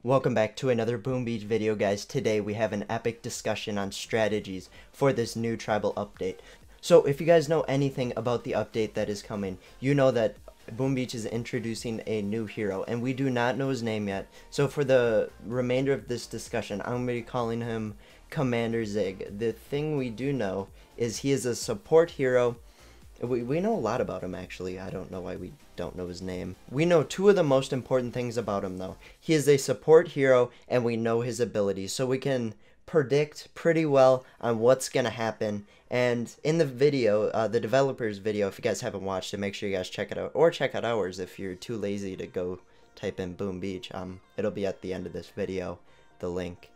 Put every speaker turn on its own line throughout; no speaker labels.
Welcome back to another Boom Beach video, guys. Today we have an epic discussion on strategies for this new tribal update. So if you guys know anything about the update that is coming, you know that Boom Beach is introducing a new hero, and we do not know his name yet. So for the remainder of this discussion, I'm going to be calling him Commander Zig. The thing we do know is he is a support hero. We know a lot about him, actually. I don't know why we don't know his name. We know two of the most important things about him, though. He is a support hero, and we know his abilities, so we can predict pretty well on what's going to happen. And in the video, the developer's video, if you guys haven't watched it, make sure you guys check it out. Or check out ours if you're too lazy to go type in Boom Beach. It'll be at the end of this video, the link.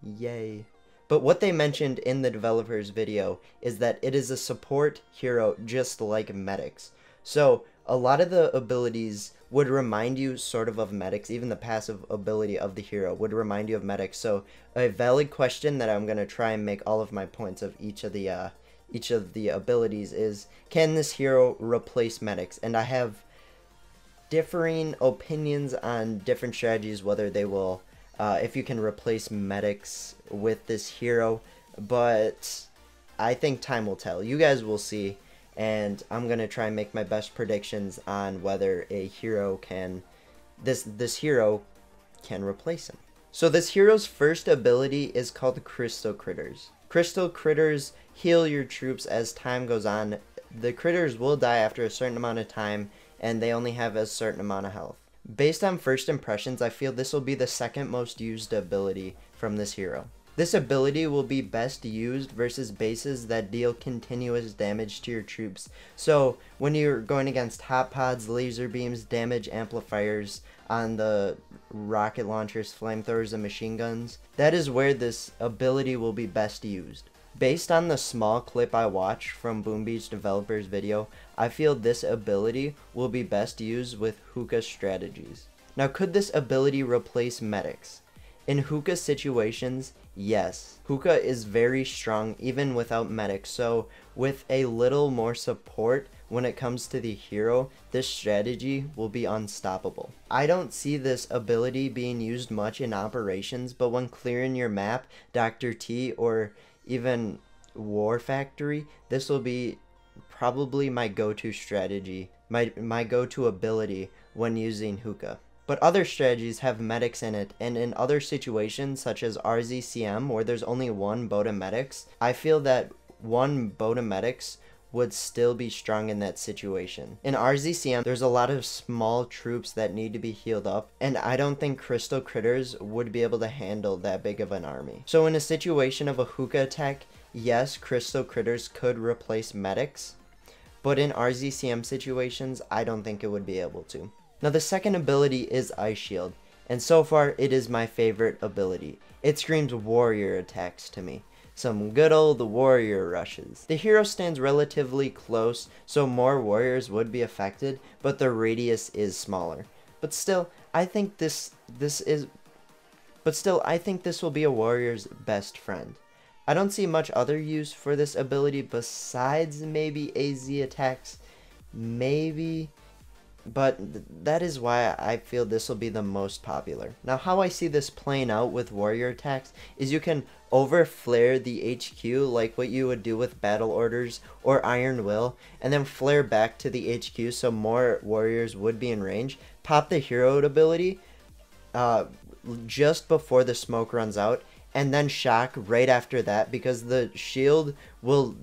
Yay. But what they mentioned in the developer's video is that it is a support hero just like medics. So a lot of the abilities would remind you sort of medics. Even the passive ability of the hero would remind you of medics. So a valid question that I'm going to try and make all of my points of each of the abilities is, can this hero replace medics? And I have differing opinions on different strategies, whether they will if you can replace medics with this hero, but I think time will tell. You guys will see, and I'm gonna try and make my best predictions on whether a hero can this hero can replace him. So this hero's first ability is called Crystal Critters. Crystal Critters heal your troops as time goes on. The critters will die after a certain amount of time, and they only have a certain amount of health. Based on first impressions, I feel this will be the second most used ability from this hero. This ability will be best used versus bases that deal continuous damage to your troops. So when you're going against hot pods, laser beams, damage amplifiers on the rocket launchers, flamethrowers, and machine guns, that is where this ability will be best used. Based on the small clip I watched from Boom Beach developer's video, I feel this ability will be best used with hookah strategies. Now, could this ability replace medics? In hookah situations, yes. Hookah is very strong even without medics, so with a little more support when it comes to the hero, this strategy will be unstoppable. I don't see this ability being used much in operations, but when clearing your map, Dr. T, or even War Factory, this will be probably my go-to strategy, my go-to ability when using hookah. But other strategies have medics in it, and in other situations such as RZCM where there's only one boat of medics, I feel that one boat of medics would still be strong in that situation. In RZCM, there's a lot of small troops that need to be healed up, and I don't think Crystal Critters would be able to handle that big of an army. So in a situation of a hookah attack, yes, Crystal Critters could replace medics, but in RZCM situations, I don't think it would be able to. Now the second ability is Ice Shield, and so far it is my favorite ability. It screams warrior attacks to me. Some good old warrior rushes. The hero stands relatively close, so more warriors would be affected, but the radius is smaller. But still, I think this will be a warrior's best friend. I don't see much other use for this ability besides maybe AZ attacks, maybe, but that is why I feel this will be the most popular. Now, how I see this playing out with warrior attacks is you can over flare the HQ like what you would do with battle orders or Iron Will, and then flare back to the HQ so more warriors would be in range. Pop the hero ability just before the smoke runs out, and then shock right after that, because the shield will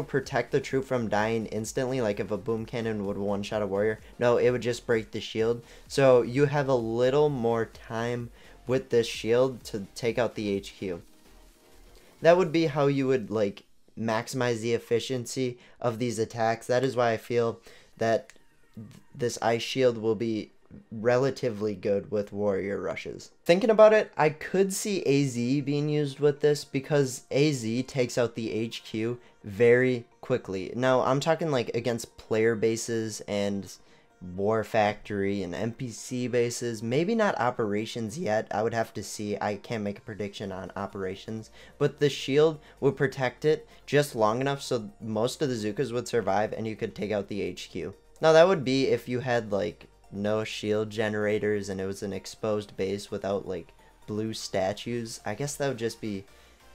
protect the troop from dying instantly, like if a boom cannon would one-shot a warrior. No, it would just break the shield. So you have a little more time with this shield to take out the HQ. That would be how you would like maximize the efficiency of these attacks. That is why I feel that this Ice Shield will be relatively good with warrior rushes. Thinking about it, I could see AZ being used with this because AZ takes out the HQ very quickly. Now, I'm talking like against player bases and War Factory and NPC bases. Maybe not operations yet. I would have to see. I can't make a prediction on operations. But the shield would protect it just long enough so most of the Zookas would survive and you could take out the HQ. Now, that would be if you had like no shield generators and it was an exposed base without like blue statues, I guess that would just be,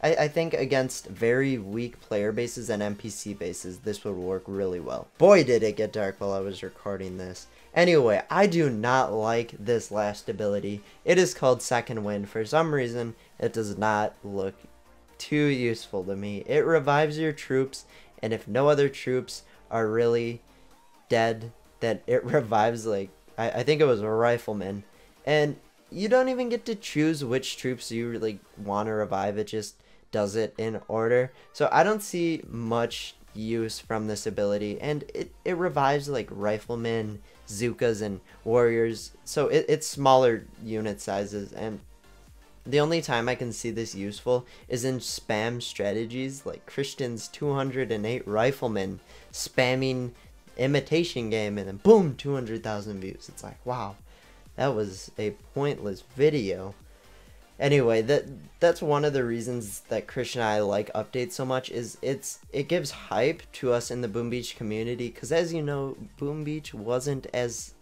I think against very weak player bases and NPC bases, this would work really well. Boy, did it get dark while I was recording this. Anyway, I do not like this last ability. It is called Second Wind. For some reason, it does not look too useful to me. It revives your troops, and if no other troops are really dead, then it revives, like, I think it was a rifleman. And you don't even get to choose which troops you really want to revive. It just does it in order. So I don't see much use from this ability, and it revives like riflemen, Zookas, and warriors. So it's smaller unit sizes, and the only time I can see this useful is in spam strategies like Christian's 208 riflemen spamming imitation game, and then boom, 200,000 views. It's like, wow, that was a pointless video. Anyway, that's one of the reasons that Christian and I like updates so much, is it gives hype to us in the Boom Beach community, because as you know, Boom Beach wasn't as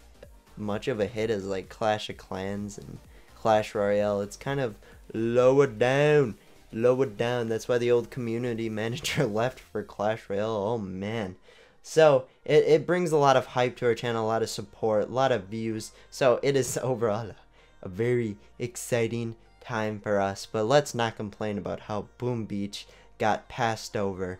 much of a hit as like Clash of Clans and Clash Royale. It's kind of lowered down. That's why the old community manager left for Clash Royale. Oh man. So it brings a lot of hype to our channel, a lot of support, a lot of views. So it is overall a very exciting time for us. But let's not complain about how Boom Beach got passed over.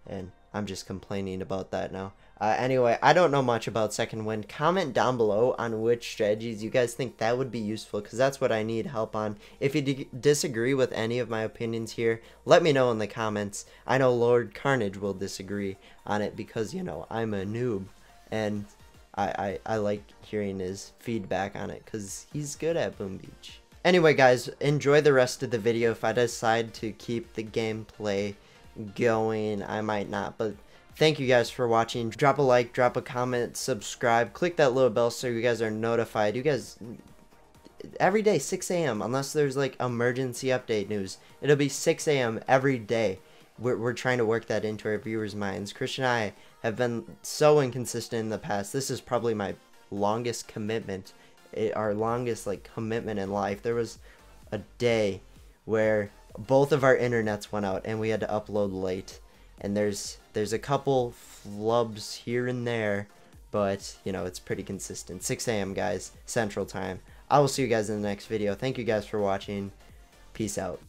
And I'm just complaining about that now. Anyway, I don't know much about Second Wind. Comment down below on which strategies you guys think that would be useful, because that's what I need help on. If you disagree with any of my opinions here, let me know in the comments. I know Lord Carnage will disagree on it because, you know, I'm a noob, and I like hearing his feedback on it because he's good at Boom Beach. Anyway, guys, enjoy the rest of the video. If I decide to keep the gameplay going, I might not, but thank you guys for watching. Drop a like, drop a comment, subscribe, click that little bell so you guys are notified. You guys, every day, 6 a.m., unless there's like emergency update news, it'll be 6 a.m. every day. We're trying to work that into our viewers' minds. Christian and I have been so inconsistent in the past. This is probably my longest commitment, our longest like commitment in life. There was a day where both of our internets went out and we had to upload late. And there's a couple flubs here and there, but you know, it's pretty consistent. 6 a.m. guys, Central Time. I will see you guys in the next video. Thank you guys for watching. Peace out.